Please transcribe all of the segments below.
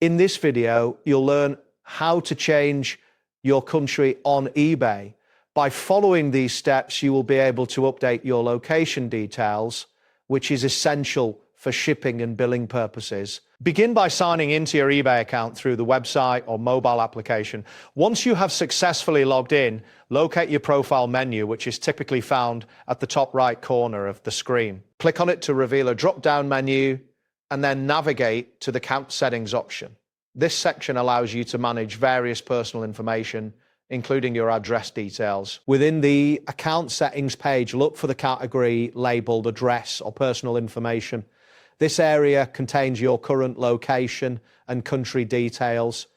In this video, you'll learn how to change your country on eBay. By following these steps, you will be able to update your location details, which is essential for shipping and billing purposes. Begin by signing into your eBay account through the website or mobile application. Once you have successfully logged in, locate your profile menu, which is typically found at the top right corner of the screen. Click on it to reveal a drop-down menu and then navigate to the account settings option. This section allows you to manage various personal information, including your address details. Within the account settings page, look for the category labeled address or personal information. This area contains your current location and country details.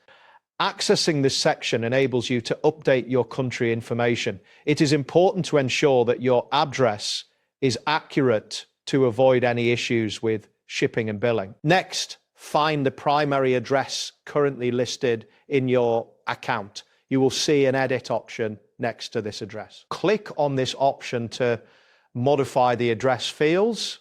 Accessing this section enables you to update your country information. It is important to ensure that your address is accurate to avoid any issues with shipping and billing. Next, find the primary address currently listed in your account. You will see an edit option next to this address. Click on this option to modify the address fields,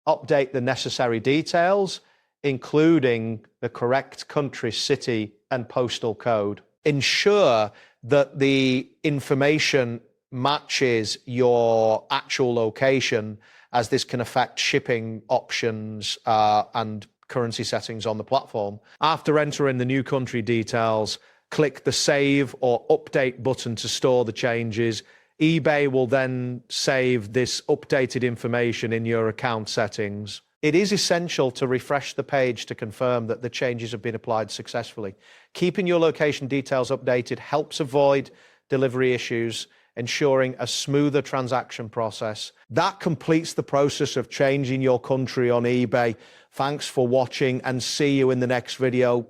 update the necessary details, including the correct country, city, and postal code. Ensure that the information matches your actual location, as this can affect shipping options and currency settings on the platform. After entering the new country details, click the Save or Update button to store the changes. eBay will then save this updated information in your account settings. It is essential to refresh the page to confirm that the changes have been applied successfully. Keeping your location details updated helps avoid delivery issues, ensuring a smoother transaction process. That completes the process of changing your country on eBay. Thanks for watching and see you in the next video.